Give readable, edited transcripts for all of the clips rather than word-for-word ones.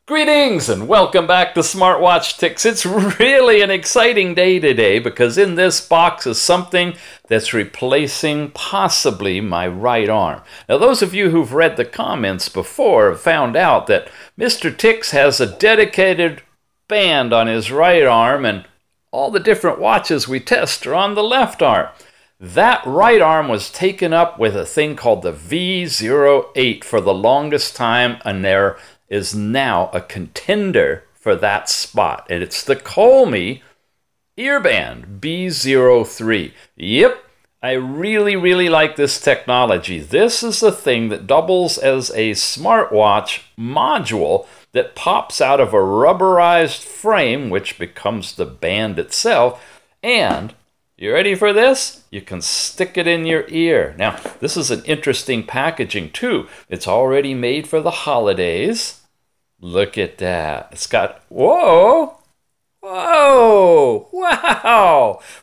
Greetings and welcome back to SmartWatch Ticks. It's really an exciting day today because in this box is something that's replacing possibly my right arm. Now those of you who've read the comments before have found out that Mr. Ticks has a dedicated band on his right arm and all the different watches we test are on the left arm. That right arm was taken up with a thing called the V08 for the longest time, and there is now a contender for that spot, and it's the ColMi earband B03. Yep, I really like this technology. This is the thing that doubles as a smartwatch module that pops out of a rubberized frame, which becomes the band itself, and you ready for this? You can stick it in your ear. Now, this is an interesting packaging too. It's already made for the holidays. Look at that. It's got, whoa, wow.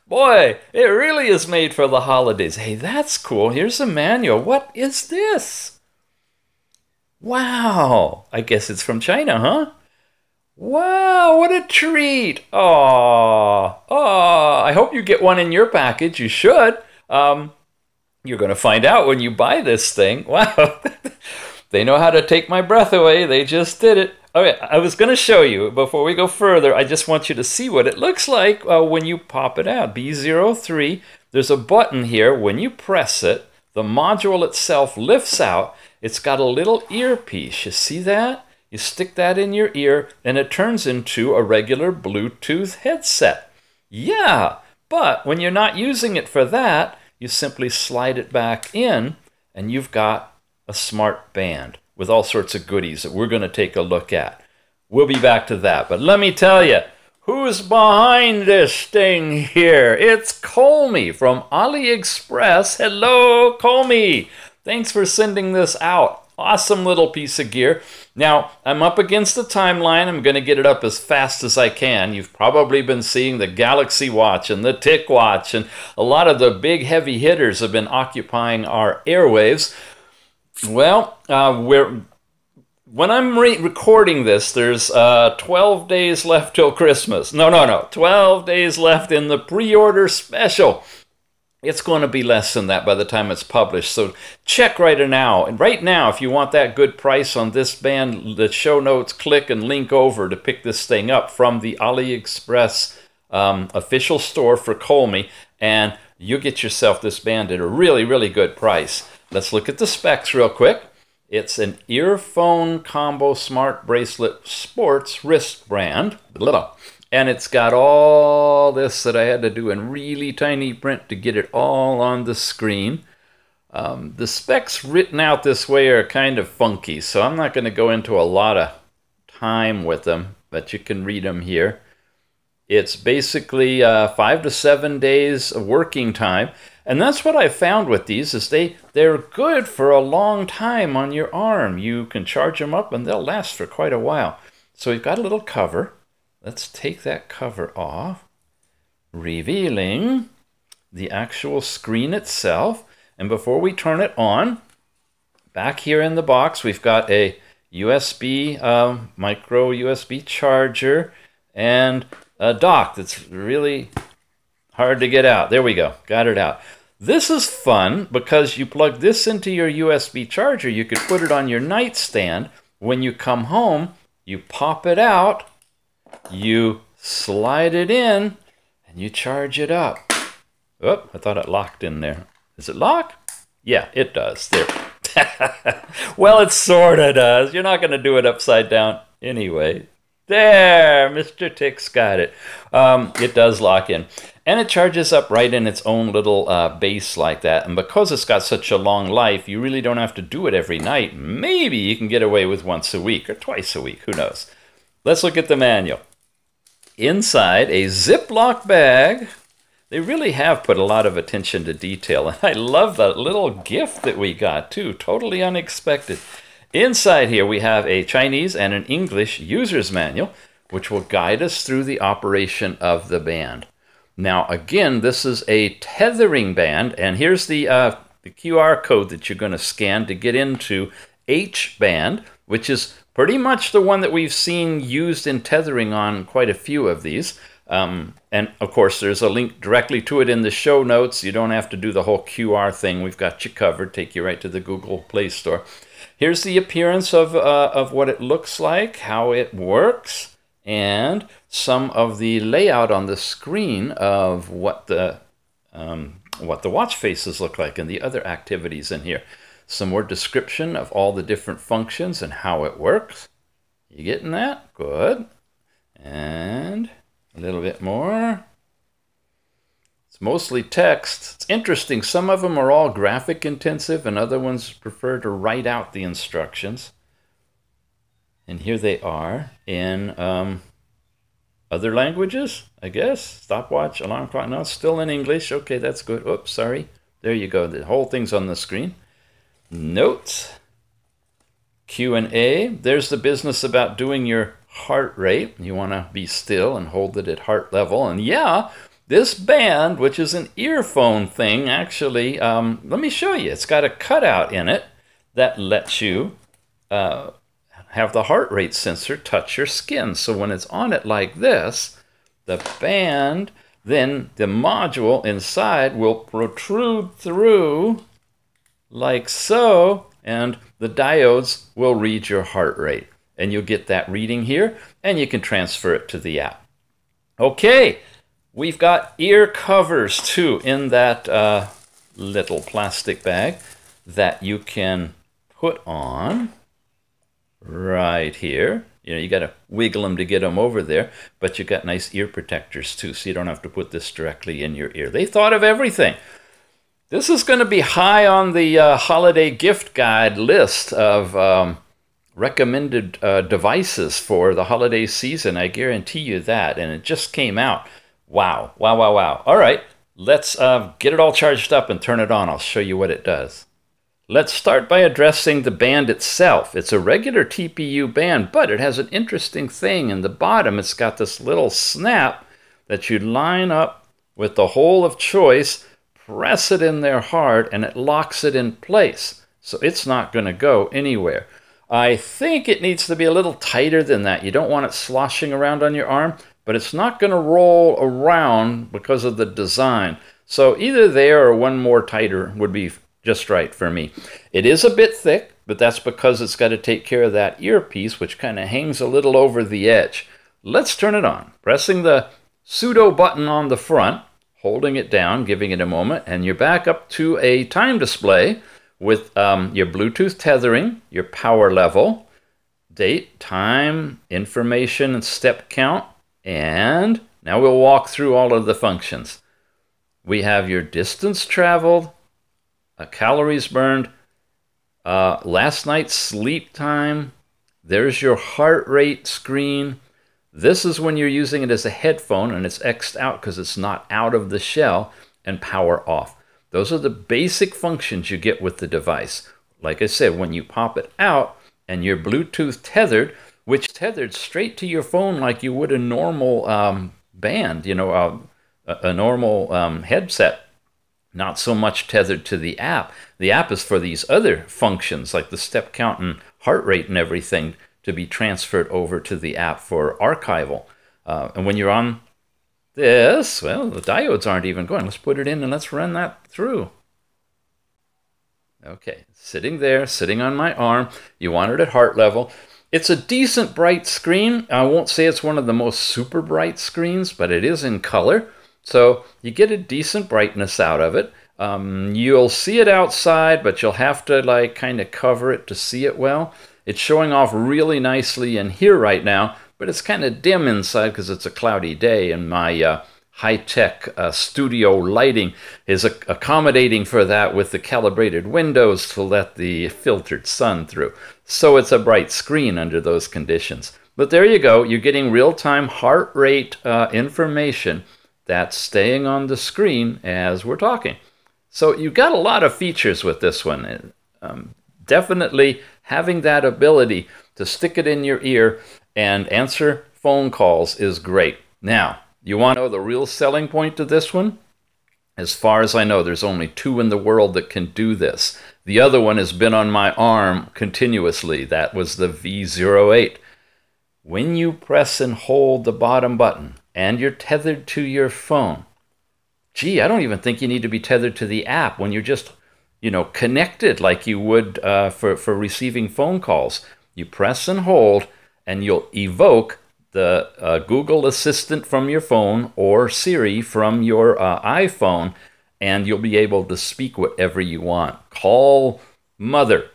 Boy, it really is made for the holidays. Hey, that's cool. Here's a manual. What is this? Wow. I guess it's from China, huh? Wow, what a treat. Oh, I hope you get one in your package. You should. You're going to find out when you buy this thing. Wow. They know how to take my breath away. They just did it. Okay, I was going to show you, before we go further, I just want you to see what it looks like when you pop it out. B03, there's a button here. When you press it, the module itself lifts out. It's got a little earpiece. You see that? You stick that in your ear, and it turns into a regular Bluetooth headset. Yeah, but when you're not using it for that, you simply slide it back in, and you've got a smart band with all sorts of goodies that we're going to take a look at. We'll be back to that, but let me tell you, who's behind this thing here? It's ColMi from AliExpress. Hello, ColMi. Thanks for sending this out. Awesome little piece of gear. Now, I'm up against the timeline. I'm going to get it up as fast as I can. You've probably been seeing the Galaxy Watch and the Tick Watch, and a lot of the big heavy hitters have been occupying our airwaves. Well, when I'm recording this, there's 12 days left till Christmas. No, 12 days left in the pre-order special. It's going to be less than that by the time it's published, so check right now. And right now, if you want that good price on this band, the show notes, click and link over to pick this thing up from the AliExpress official store for ColMi, and you get yourself this band at a really good price. Let's look at the specs real quick. It's an earphone combo smart bracelet sports wrist band. And it's got all this that I had to do in really tiny print to get it all on the screen. The specs written out this way are kind of funky, so I'm not going to go into a lot of time with them, but you can read them here. It's basically 5 to 7 days of working time. And that's what I found with these, is they're good for a long time on your arm. You can charge them up and they'll last for quite a while. So we've got a little cover. Let's take that cover off, revealing the actual screen itself. And before we turn it on, back here in the box, we've got a USB, micro USB charger and a dock that's really hard to get out. There we go, got it out. This is fun because you plug this into your USB charger. You could put it on your nightstand. When you come home, you pop it out, you slide it in, and you charge it up. Oh, I thought it locked in there. Does it lock? Yeah, it does. There. Well, it sort of does. You're not going to do it upside down anyway. There, Mr. Tick's got it. It does lock in. And it charges up right in its own little base like that. And because it's got such a long life, you really don't have to do it every night. Maybe you can get away with once a week or twice a week. Who knows? Let's look at the manual. Inside, a Ziploc bag. They really have put a lot of attention to detail. And I love that little gift that we got, too. Totally unexpected. Inside here, we have a Chinese and an English user's manual, which will guide us through the operation of the band. Now, again, this is a tethering band, and here's the QR code that you're going to scan to get into H band, which is pretty much the one that we've seen used in tethering on quite a few of these. And of course, there's a link directly to it in the show notes. You don't have to do the whole QR thing. We've got you covered. Take you right to the Google Play Store. Here's the appearance of what it looks like, how it works, and some of the layout on the screen of what the watch faces look like and the other activities in here. Some more description of all the different functions and how it works. You getting that? Good. And a little bit more. It's mostly text. It's interesting. Some of them are all graphic intensive and other ones prefer to write out the instructions. And here they are in other languages, I guess. Stopwatch, alarm clock. No, it's still in English. Okay, that's good. Oops, sorry. There you go. The whole thing's on the screen. Notes. Q&A. There's the business about doing your heart rate. You want to be still and hold it at heart level. And yeah, this band, which is an earphone thing, actually, let me show you. It's got a cutout in it that lets you have the heart rate sensor touch your skin. So when it's on it like this, the band, then the module inside will protrude through like so, and the diodes will read your heart rate. And you'll get that reading here, and you can transfer it to the app. Okay, we've got ear covers too in that little plastic bag that you can put on right here. You know, you got to wiggle them to get them over there, but you got nice ear protectors too, so you don't have to put this directly in your ear. They thought of everything. This is going to be high on the holiday gift guide list of recommended devices for the holiday season. I guarantee you that. And it just came out. Wow. Wow, wow, wow. All right. Let's get it all charged up and turn it on. I'll show you what it does. Let's start by addressing the band itself. It's a regular TPU band, but it has an interesting thing. In the bottom, it's got this little snap that you line up with the hole of choice, press it in there hard, and it locks it in place. So it's not going to go anywhere. I think it needs to be a little tighter than that. You don't want it sloshing around on your arm, but it's not going to roll around because of the design. So either there or one more tighter would be just right for me. It is a bit thick, but that's because it's got to take care of that earpiece, which kind of hangs a little over the edge. Let's turn it on. Pressing the pseudo button on the front, holding it down, giving it a moment, and you're back up to a time display with your Bluetooth tethering, your power level, date, time, information, and step count. And now we'll walk through all of the functions. We have your distance traveled, calories burned, last night's sleep time. There's your heart rate screen. This is when you're using it as a headphone and it's X'd out because it's not out of the shell, and power off. Those are the basic functions you get with the device. Like I said, when you pop it out and you're Bluetooth tethered, which tethered straight to your phone like you would a normal band, you know, a normal headset, not so much tethered to the app. The app is for these other functions like the step count and heart rate and everything to be transferred over to the app for archival. And when you're on this, well, the diodes aren't even going. Let's put it in and let's run that through. Okay, sitting there, sitting on my arm. You want it at heart level. It's a decent bright screen. I won't say it's one of the most super bright screens, but it is in color. So you get a decent brightness out of it. You'll see it outside, but you'll have to like kind of cover it to see it well. It's showing off really nicely in here right now, but it's kind of dim inside because it's a cloudy day, and my high-tech studio lighting is accommodating for that with the calibrated windows to let the filtered sun through. So it's a bright screen under those conditions. But there you go. You're getting real-time heart rate information that's staying on the screen as we're talking. So you've got a lot of features with this one. Definitely having that ability to stick it in your ear and answer phone calls is great. Now, you want to know the real selling point to this one? As far as I know, there's only 2 in the world that can do this. The other one has been on my arm continuously. That was the V08. When you press and hold the bottom button and you're tethered to your phone, gee, I don't even think you need to be tethered to the app when you're just, connected like you would for receiving phone calls. You press and hold, and you'll evoke the Google Assistant from your phone or Siri from your iPhone, and you'll be able to speak whatever you want. Call mother,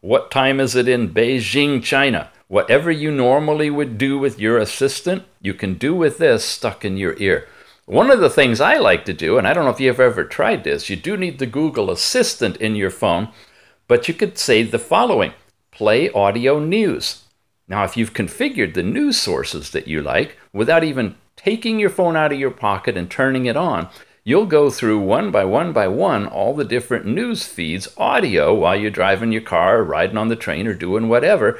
what time is it in Beijing, China? Whatever you normally would do with your assistant, you can do with this stuck in your ear. One of the things I like to do, and I don't know if you've ever tried this, you do need the Google Assistant in your phone, but you could say the following: play audio news. Now, if you've configured the news sources that you like, without even taking your phone out of your pocket and turning it on, you'll go through one by one all the different news feeds, audio, while you're driving your car or riding on the train or doing whatever.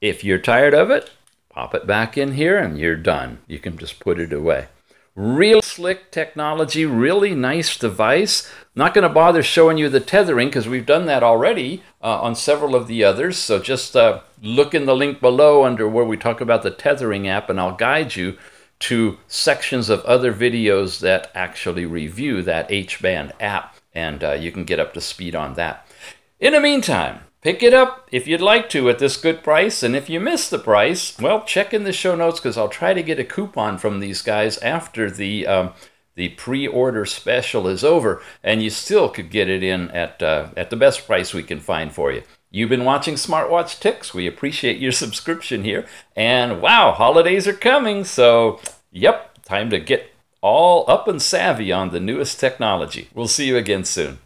If you're tired of it, pop it back in here and you're done. You can just put it away. Real slick technology, really nice device. Not going to bother showing you the tethering because we've done that already on several of the others. So just look in the link below under where we talk about the tethering app, and I'll guide you to sections of other videos that actually review that H-band app, and you can get up to speed on that. In the meantime, pick it up if you'd like to at this good price, and if you miss the price, well, check in the show notes because I'll try to get a coupon from these guys after the pre-order special is over, and you still could get it in at the best price we can find for you. You've been watching Smartwatch Ticks. We appreciate your subscription here, and wow, holidays are coming, so yep, time to get all up and savvy on the newest technology. We'll see you again soon.